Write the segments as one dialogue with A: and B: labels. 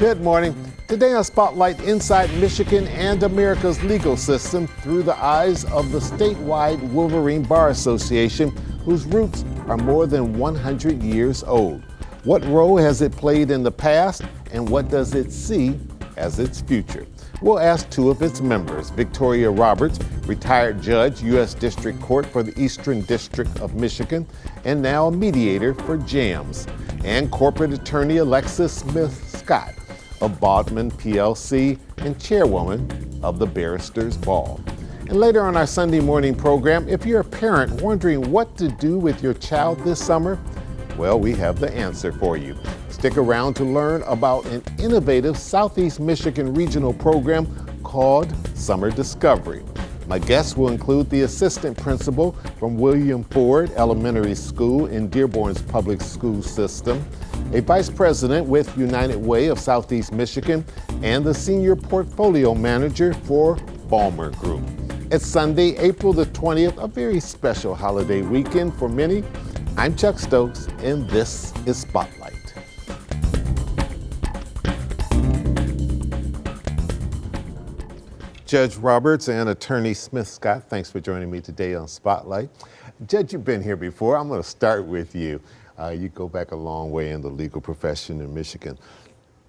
A: Good morning. Today on Spotlight, inside Michigan and America's legal system through the eyes of the statewide Wolverine Bar Association, whose roots are more than 100 years old. What role has it played in the past, and what does it see as its future? We'll ask two of its members, Victoria Roberts, retired judge, U.S. District Court for the Eastern District of Michigan, and now a mediator for JAMS, and corporate attorney Alexis Smith-Scott of Bodman PLC and chairwoman of the Barristers Ball. And later on our Sunday morning program, if you're a parent wondering what to do with your child this summer, well, we have the answer for you. Stick around to learn about an innovative Southeast Michigan regional program called Summer Discovery. My guests will include the assistant principal from William Ford Elementary School in Dearborn's public school system, a vice president with United Way of Southeast Michigan, and the senior portfolio manager for Ballmer Group. It's Sunday, April the 20th, a very special holiday weekend for many. I'm Chuck Stokes, and this is Spotlight. Judge Roberts and Attorney Smith-Scott, thanks for joining me today on Spotlight. Judge, you've been here before. I'm going to start with you. You go back a long way in the legal profession in Michigan.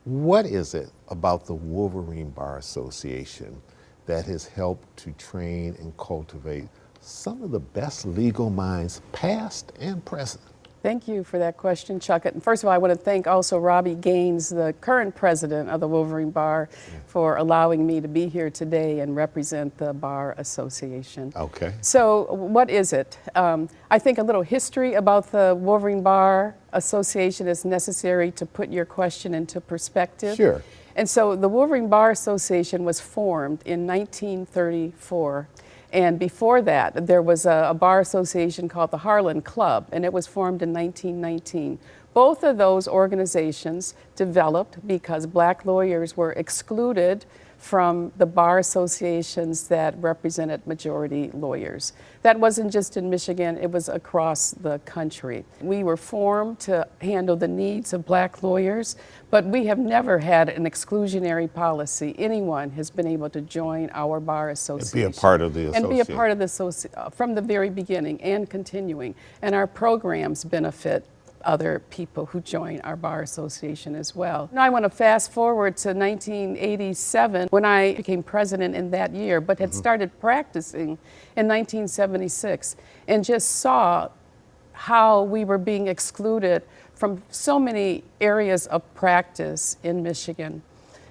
A: What is it about the Wolverine Bar Association that has helped to train and cultivate some of the best legal minds, past and present?
B: Thank you for that question, Chuck. And first of all, I want to thank also Robbie Gaines, the current president of the Wolverine Bar, for allowing me to be here today and represent the Bar Association.
A: Okay.
B: So what is it? I think a little history about the Wolverine Bar Association is necessary to put your question into perspective.
A: Sure.
B: And so the Wolverine Bar Association was formed in 1934. And before that, there was a bar association called the Harlan Club, and it was formed in 1919. Both of those organizations developed because black lawyers were excluded from the bar associations that represented majority lawyers. That wasn't just in Michigan, it was across the country. We were formed to handle the needs of black lawyers, but we have never had an exclusionary policy. Anyone has been able to join our bar association.
A: And be a part of the association.
B: And be a part of the from the very beginning and continuing. And our programs benefit other people who join our bar association as well. Now I want to fast forward to 1987 when I became president in that year, but had started practicing in 1976 and just saw how we were being excluded from so many areas of practice in Michigan.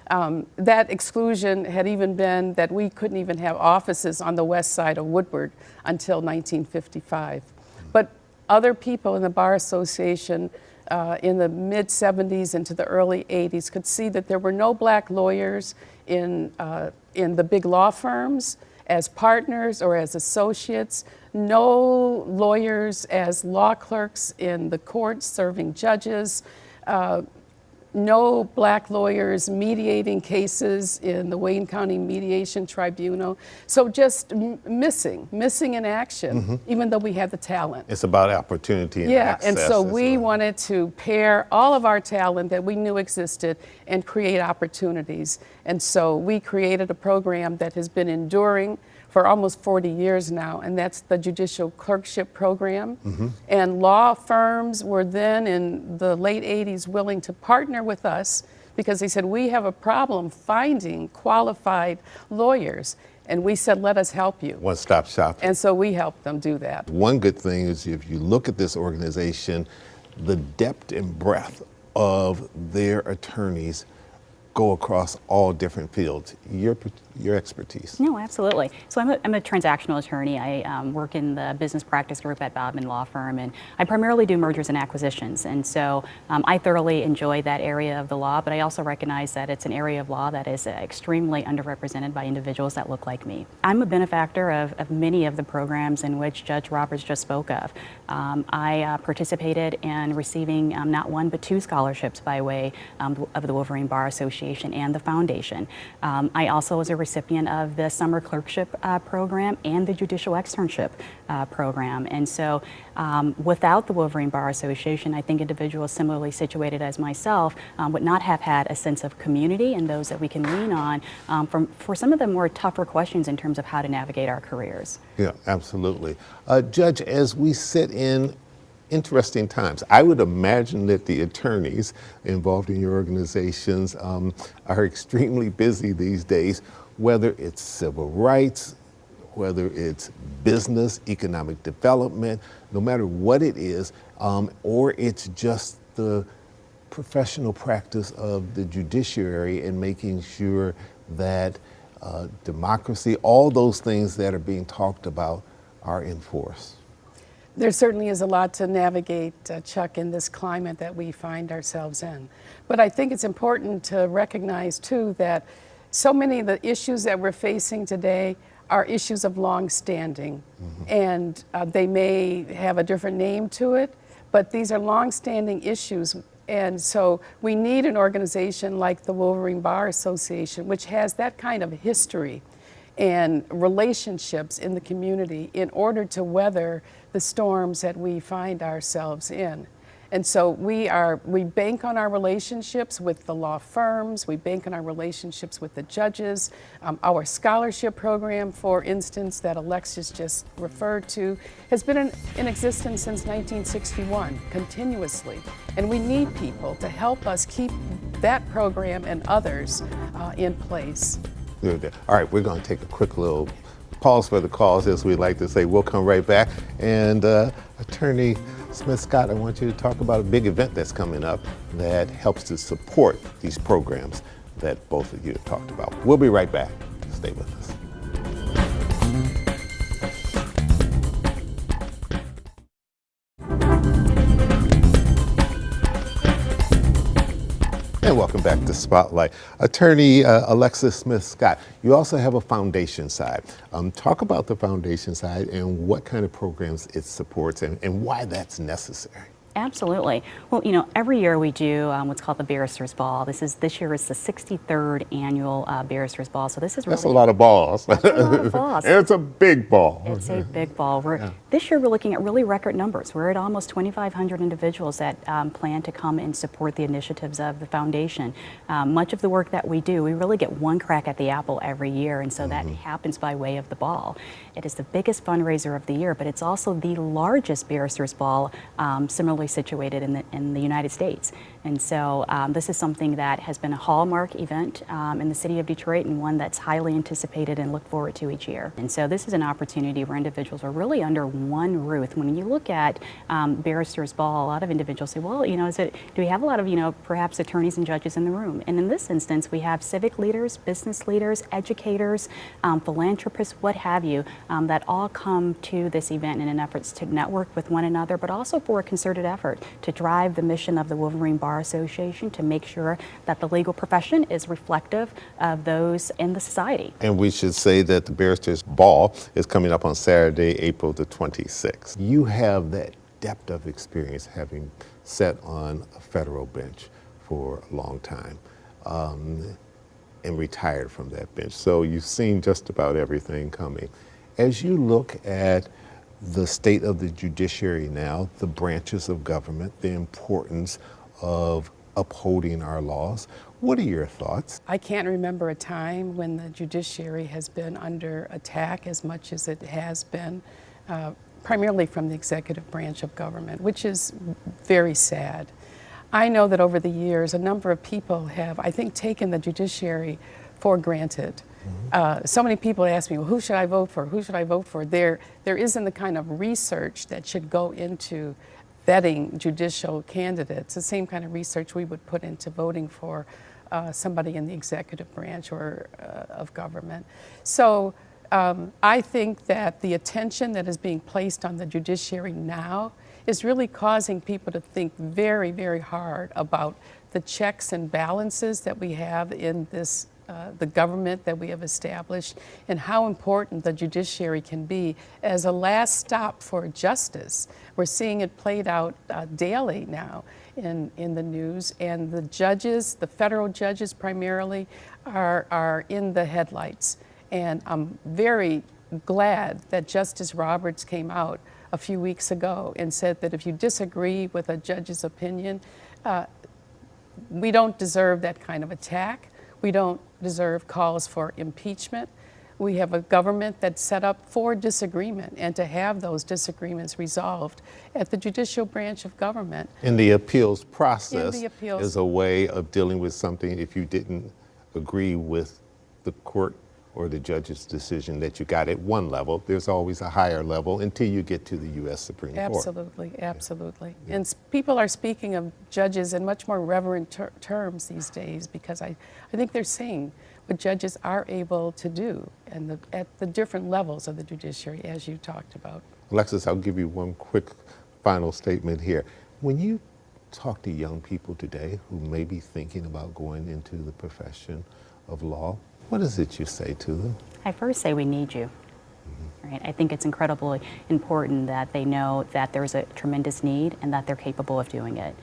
B: That exclusion had even been that we couldn't even have offices on the west side of Woodward until 1955. But other people in the Bar Association in the mid-70s into the early 80s could see that there were no black lawyers in the big law firms as partners or as associates, no lawyers as law clerks in the courts serving judges, no black lawyers mediating cases in the Wayne County Mediation Tribunal. So just missing in action, even though we had the talent.
A: It's about opportunity and access.
B: And so we wanted to pair all of our talent that we knew existed and create opportunities. And so we created a program that has been enduring for almost 40 years now, and that's the Judicial Clerkship Program. And law firms were then in the late 80s willing to partner with us because they said, we have a problem finding qualified lawyers. And we said, let us help you.
A: One-stop shopping.
B: And so we helped them do that.
A: One good thing is if you look at this organization, the depth and breadth of their attorneys go across all different fields. Your expertise.
C: No, absolutely. So I'm a transactional attorney. I work in the business practice group at Bodman Law Firm, and I primarily do mergers and acquisitions. And so I thoroughly enjoy that area of the law, but I also recognize that it's an area of law that is extremely underrepresented by individuals that look like me. I'm a benefactor of many of the programs in which Judge Roberts just spoke of. I participated in receiving not one but two scholarships by way of the Wolverine Bar Association Association and the foundation. I also was a recipient of the summer clerkship program and the judicial externship program. And so without the Wolverine Bar Association, I think individuals similarly situated as myself would not have had a sense of community and those that we can lean on for some of the more tougher questions in terms of how to navigate our careers.
A: Yeah, absolutely. Judge, as we sit in interesting times, I would imagine that the attorneys involved in your organizations are extremely busy these days, whether it's civil rights, whether it's business, economic development, no matter what it is, or it's just the professional practice of the judiciary and making sure that democracy, all those things that are being talked about are enforced.
B: There certainly is a lot to navigate, Chuck, in this climate that we find ourselves in. But I think it's important to recognize, too, that so many of the issues that we're facing today are issues of long standing. And they may have a different name to it, but these are long standing issues. And so we need an organization like the Wolverine Bar Association, which has that kind of history and relationships in the community in order to weather the storms that we find ourselves in. And so we bank on our relationships with the law firms, we bank on our relationships with the judges. Our scholarship program, for instance, that Alexis just referred to, has been in existence since 1961, continuously. And we need people to help us keep that program and others in place.
A: Good. All right, we're going to take a quick little pause for the cause, as we like to say. We'll come right back. And Attorney Smith-Scott, I want you to talk about a big event that's coming up that helps to support these programs that both of you have talked about. We'll be right back. Stay with us. And welcome back to Spotlight. Attorney Alexis Smith-Scott, you also have a foundation side. Talk about the foundation side and what kind of programs it supports and why that's necessary.
C: Absolutely. Well, you know, every year we do what's called the Barristers Ball. This year is the 63rd annual Barristers Ball. So this is really—
A: That's a lot of balls.
C: That's a lot of balls.
A: It's a big ball.
C: It's a big ball. This year we're looking at really record numbers. We're at almost 2,500 individuals that plan to come and support the initiatives of the foundation. Much of the work that we do, we really get one crack at the apple every year, and so that happens by way of the ball. It is the biggest fundraiser of the year, but it's also the largest Barristers Ball, similarly situated in the United States. And so this is something that has been a hallmark event in the city of Detroit, and one that's highly anticipated and looked forward to each year. And so this is an opportunity where individuals are really under one roof. When you look at Barristers Ball, a lot of individuals say, well, you know, do we have a lot of, you know, perhaps attorneys and judges in the room? And in this instance, we have civic leaders, business leaders, educators, philanthropists, what have you, that all come to this event in an effort to network with one another, but also for a concerted effort to drive the mission of the Wolverine Bar Association to make sure that the legal profession is reflective of those in the society. And
A: we should say that the Barristers Ball is coming up on Saturday, April the 26th. You have that depth of experience, having sat on a federal bench for a long time and retired from that bench. So you've seen just about everything coming. As you look at the state of the judiciary now, the branches of government, the importance of upholding our laws, what are your thoughts?
B: I can't remember a time when the judiciary has been under attack as much as it has been, primarily from the executive branch of government, which is very sad. I know that over the years, a number of people have, I think, taken the judiciary for granted. So many people ask me, well, who should I vote for? Who should I vote for? There isn't the kind of research that should go into vetting judicial candidates, the same kind of research we would put into voting for somebody in the executive branch or of government. So I think that the attention that is being placed on the judiciary now is really causing people to think very, very hard about the checks and balances that we have in this the government that we have established, and how important the judiciary can be as a last stop for justice. We're seeing it played out daily now in the news, and the judges, the federal judges primarily, are in the headlights. And I'm very glad that Justice Roberts came out a few weeks ago and said that if you disagree with a judge's opinion, we don't deserve that kind of attack. We don't deserve calls for impeachment. We have a government that's set up for disagreement and to have those disagreements resolved at the judicial branch of government.
A: And the appeals process
B: And the appeals-
A: is a way of dealing with something if you didn't agree with the court or the judge's decision that you got at one level. There's always a higher level until you get to the U.S. Supreme Court.
B: Absolutely, absolutely. Yeah. And people are speaking of judges in much more reverent terms these days, because I think they're saying what judges are able to do and at the different levels of the judiciary, as you talked about.
A: Alexis, I'll give you one quick final statement here. When you talk to young people today who may be thinking about going into the profession of law, what is it you say to them?
C: I first say we need you. Right? I think it's incredibly important that they know that there's a tremendous need and that they're capable of doing it.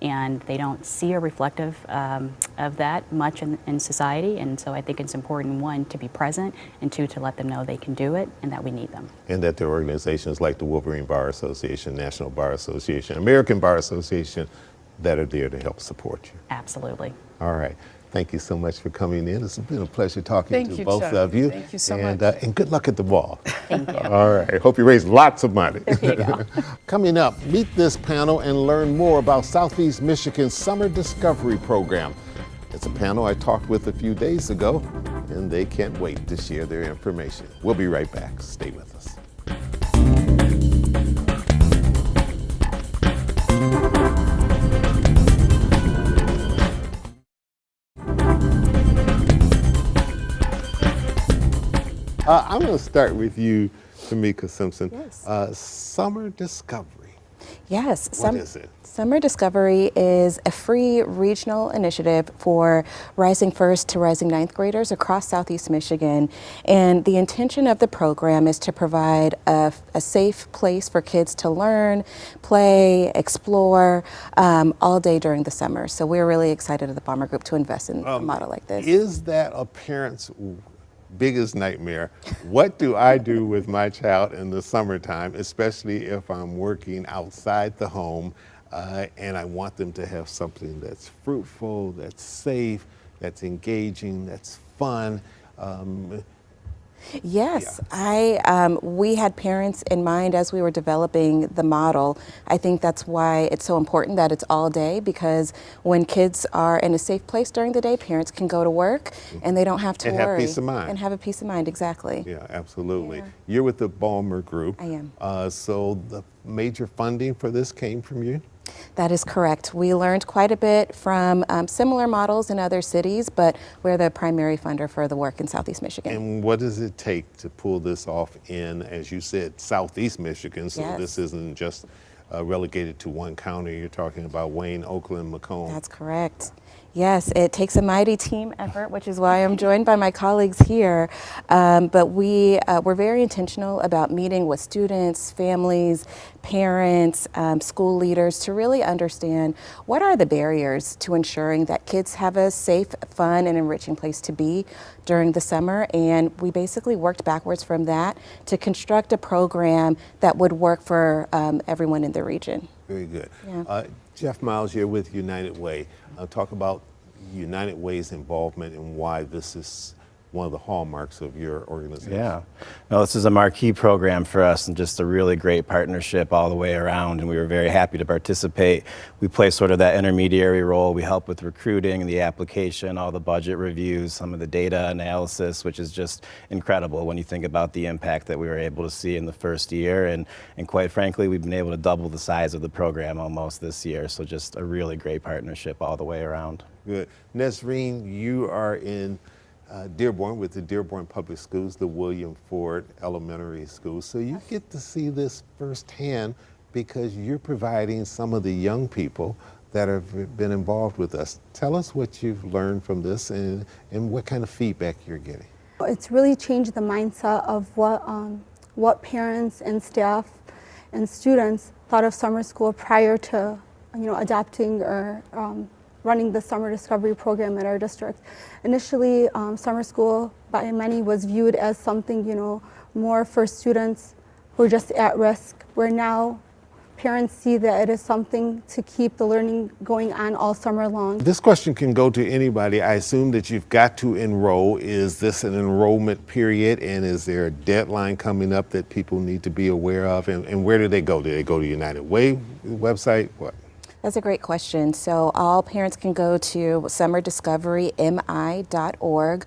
C: And they don't see a reflective of that much in society, and so I think it's important, one, to be present, and two, to let them know they can do it and that we need them. And
A: that there are organizations like the Wolverine Bar Association, National Bar Association, American Bar Association that are there to help support you.
C: Absolutely.
A: All right. Thank you so much for coming in. It's been a pleasure talking
B: to
A: both
B: Chuck.
A: of you.
B: Thank you so much.
A: And good luck at the ball.
C: Thank you.
A: All right. Hope you raise lots of money.
C: There you go.
A: Coming up, meet this panel and learn more about Southeast Michigan's Summer Discovery Program. It's a panel I talked with a few days ago, and they can't wait to share their information. We'll be right back. Stay with us. I'm going to start with you, Tamika Simpson.
D: Yes.
A: Summer Discovery.
D: Yes.
A: What is it?
D: Summer Discovery is a free regional initiative for rising first to rising ninth graders across Southeast Michigan. And the intention of the program is to provide a safe place for kids to learn, play, explore all day during the summer. So we're really excited at the Bomber Group to invest in a model like this.
A: Is that a parent's biggest nightmare? What do I do with my child in the summertime, especially if I'm working outside the home and I want them to have something that's fruitful, that's safe, that's engaging, that's fun?
D: Yes, we had parents in mind as we were developing the model. I think that's why it's so important that it's all day, because when kids are in a safe place during the day, parents can go to work and they don't have to worry.
A: And have peace of mind.
D: And have a peace of mind, exactly.
A: Yeah, absolutely.
D: Yeah.
A: You're with the Balmer Group.
D: I am.
A: So the major funding for this came from you?
D: That is correct. We learned quite a bit from similar models in other cities, but we're the primary funder for the work in Southeast Michigan.
A: And what does it take to pull this off in, as you said, Southeast Michigan? So
D: Yes.
A: This isn't just relegated to one county. You're talking about Wayne, Oakland, Macomb.
D: That's correct. Yes, it takes a mighty team effort, which is why I'm joined by my colleagues here. But we're very intentional about meeting with students, families, parents, school leaders to really understand what are the barriers to ensuring that kids have a safe, fun, and enriching place to be during the summer. And we basically worked backwards from that to construct a program that would work for everyone in the region.
A: Very good.
D: Yeah.
A: Jeff Miles here with United Way. Talk about United Way's involvement and why this is one of the hallmarks of your organization.
E: Yeah, no, this is a marquee program for us and just a really great partnership all the way around, and we were very happy to participate. We play sort of that intermediary role. We help with recruiting, the application, all the budget reviews, some of the data analysis, which is just incredible when you think about the impact that we were able to see in the first year, and quite frankly, we've been able to double the size of the program almost this year, so just a really great partnership all the way around.
A: Good. Nesreen, you are in Dearborn with the Dearborn Public Schools, the William Ford Elementary School. So you get to see this firsthand because you're providing some of the young people that have been involved with us. Tell us what you've learned from this and what kind of feedback you're getting.
F: It's really changed the mindset of what parents and staff and students thought of summer school prior to adopting or running the summer discovery program at our district. Initially, summer school by many was viewed as something more for students who are just at risk, where now parents see that it is something to keep the learning going on all summer long.
A: This question can go to anybody. I assume that you've got to enroll. Is this an enrollment period, and is there a deadline coming up that people need to be aware of? And where do they go? Do they go to United Way website? What?
D: That's a great question. So all parents can go to summerdiscoverymi.org.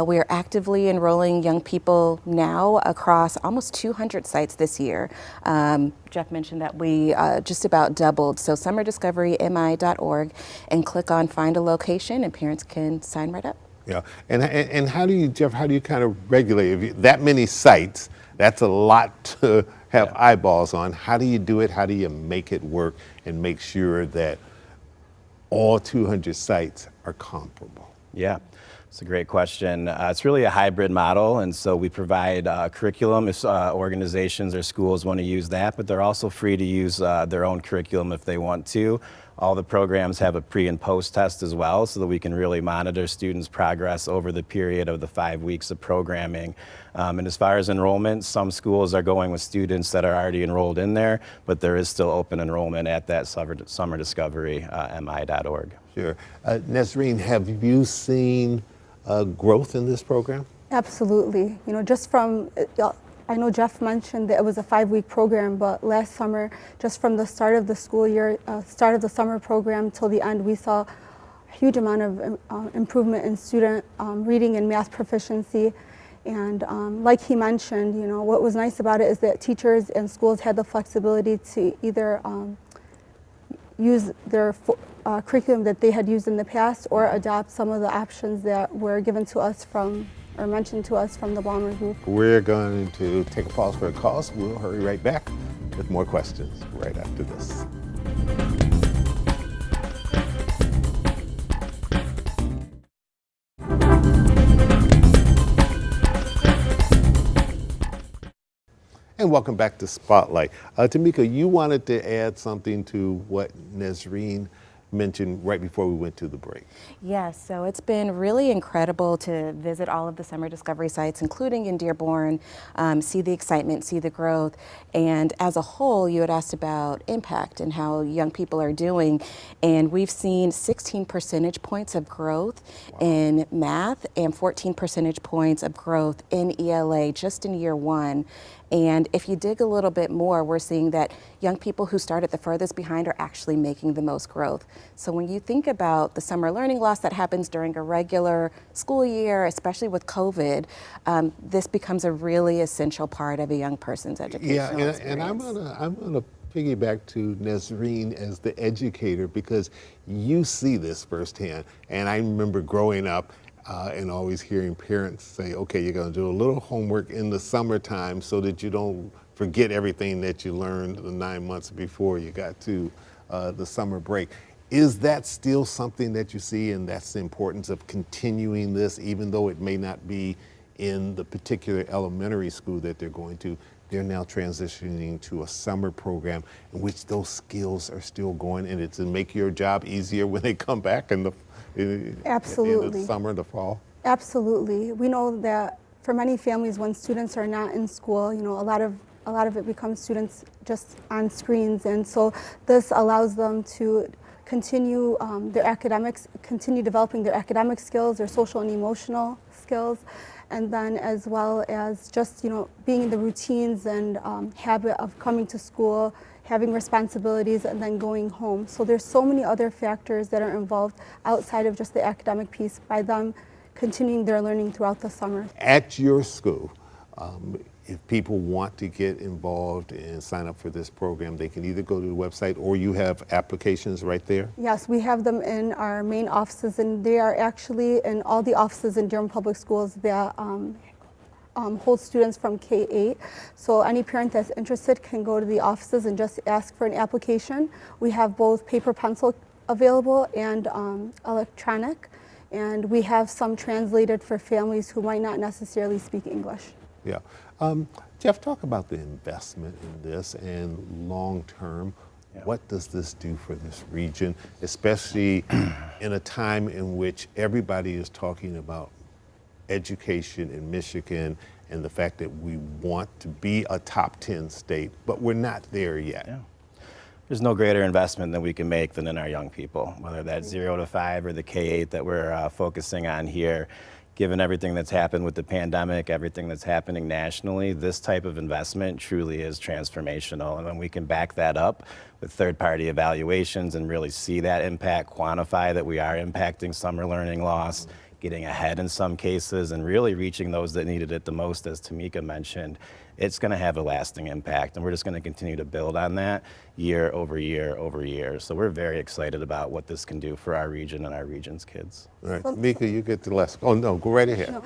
D: We are actively enrolling young people now across almost 200 sites this year. Jeff mentioned that we just about doubled. So summerdiscoverymi.org, and click on find a location, and parents can sign right up.
A: Yeah, and how do you, Jeff, how do you kind of regulate that many sites? That's a lot to have eyeballs on. How do you do it? How do you make it work and make sure that all 200 sites are comparable?
E: Yeah, it's a great question. It's really a hybrid model, and so we provide curriculum if organizations or schools want to use that, but they're also free to use their own curriculum if they want to. All the programs have a pre and post test as well, so that we can really monitor students' progress over the period of the 5 weeks of programming. And as far as enrollment, some schools are going with students that are already enrolled in there, but there is still open enrollment at that summerdiscoverymi.org.
A: Sure. Nesreen, have you seen growth in this program?
F: Absolutely. Just from, I know Jeff mentioned that it was a 5-week program, but last summer, just from the start of the school year, start of the summer program till the end, we saw a huge amount of improvement in student reading and math proficiency. And like he mentioned, what was nice about it is that teachers and schools had the flexibility to either use their curriculum that they had used in the past, or adopt some of the options that were given to us or mentioned to us from the Balmer Group.
A: We're going to take a pause for a cause. We'll hurry right back with more questions right after this. And welcome back to Spotlight. Tamika, you wanted to add something to what Nesreen mentioned right before we went to the break.
D: Yes, so it's been really incredible to visit all of the summer discovery sites, including in Dearborn, see the excitement, see the growth. And as a whole, you had asked about impact and how young people are doing. And we've seen 16 percentage points of growth in math and 14 percentage points of growth in ELA just in year one. And if you dig a little bit more, we're seeing that young people who started the furthest behind are actually making the most growth. So when you think about the summer learning loss that happens during a regular school year, especially with COVID, this becomes a really essential part of a young person's educational experience.
A: And I'm gonna piggyback to Nesreen as the educator, because you see this firsthand. And I remember growing up and always hearing parents say, okay, you're gonna do a little homework in the summertime so that you don't forget everything that you learned the 9 months before you got to the summer break. Is that still something that you see, and that's the importance of continuing this, even though it may not be in the particular elementary school that they're going to? They're now transitioning to a summer program in which those skills are still going, and it's to make your job easier when they come back in the
F: Absolutely.
A: in the summer, the fall.
F: Absolutely. We know that for many families, when students are not in school, a lot of it becomes students just on screens, and so this allows them to continue their academics, continue developing their academic skills, their social and emotional skills, and then as well as just being in the routines and habit of coming to school, having responsibilities, and then going home. So there's so many other factors that are involved outside of just the academic piece by them continuing their learning throughout the summer.
A: At your school, if people want to get involved and sign up for this program, they can either go to the website, or you have applications right there?
F: Yes, we have them in our main offices, and they are actually in all the offices in Durham Public Schools that hold students from K-8. So any parent that's interested can go to the offices and just ask for an application. We have both paper pencil available and electronic, and we have some translated for families who might not necessarily speak English.
A: Yeah. Jeff, talk about the investment in this and long term. Yeah. What does this do for this region, especially in a time in which everybody is talking about education in Michigan and the fact that we want to be a top 10 state, but we're not there yet?
E: Yeah. There's no greater investment that we can make than in our young people, whether that's 0 to 5 or the K-8 that we're focusing on here. Given everything that's happened with the pandemic, everything that's happening nationally, this type of investment truly is transformational. And when we can back that up with third-party evaluations and really see that impact, quantify that we are impacting summer learning loss, getting ahead in some cases, and really reaching those that needed it the most, as Tamika mentioned, it's going to have a lasting impact. And we're just going to continue to build on that year over year over year. So we're very excited about what this can do for our region and our region's kids.
A: All right, Tamika, you get the last. Oh, no, go right ahead.
F: No.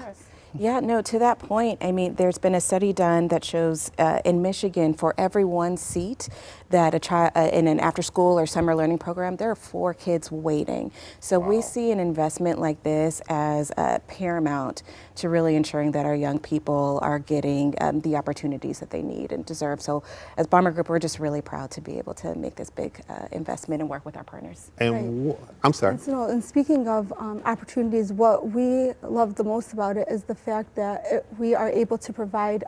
D: Yeah, no, to that point, I mean, there's been a study done that shows in Michigan, for every 1 seat that a child in an after school or summer learning program, there are 4 kids waiting. So
A: Wow.
D: we see an investment like this as paramount to really ensuring that our young people are getting the opportunities that they need and deserve. So as Bomber Group, we're just really proud to be able to make this big investment and work with our partners.
A: And I'm sorry.
F: And speaking of opportunities, what we love the most about it is the fact that we are able to provide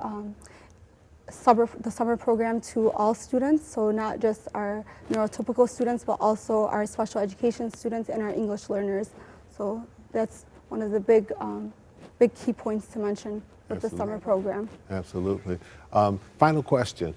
F: the summer program to all students, so not just our neurotypical students, but also our special education students and our English learners. So that's one of the big key points to mention with the summer program.
A: Absolutely. Final question.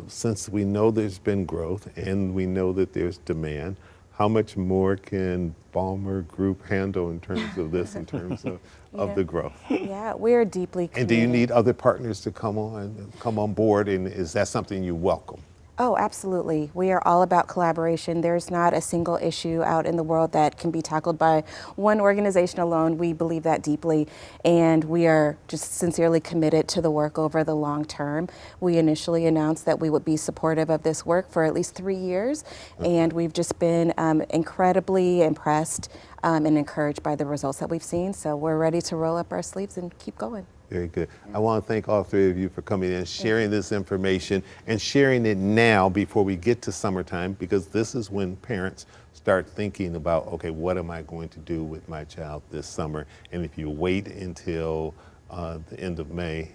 A: Since we know there's been growth and we know that there's demand, how much more can Bomber Group handle in terms of this, in terms of the growth?
D: Yeah, we're deeply committed.
A: And do you need other partners to come on board, and is that something you welcome?
D: Oh, absolutely. We are all about collaboration. There's not a single issue out in the world that can be tackled by one organization alone. We believe that deeply, and we are just sincerely committed to the work over the long term. We initially announced that we would be supportive of this work for at least 3 years, and we've just been incredibly impressed and encouraged by the results that we've seen. So we're ready to roll up our sleeves and keep going.
A: Very good. I want to thank all 3 of you for coming in, sharing this information, and sharing it now before we get to summertime, because this is when parents start thinking about, okay, what am I going to do with my child this summer? And if you wait until the end of May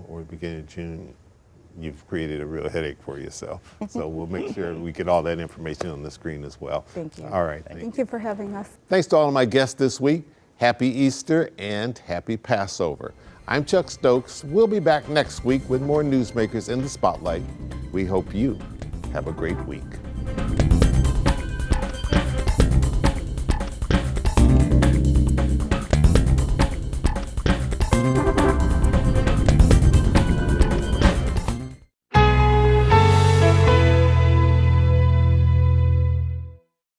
A: or the beginning of June, you've created a real headache for yourself. So we'll make sure we get all that information on the screen as well.
D: Thank you.
A: All right.
F: Thank you for having us.
A: Thanks to all of my guests this week. Happy Easter and happy Passover. I'm Chuck Stokes. We'll be back next week with more newsmakers in the spotlight. We hope you have a great week.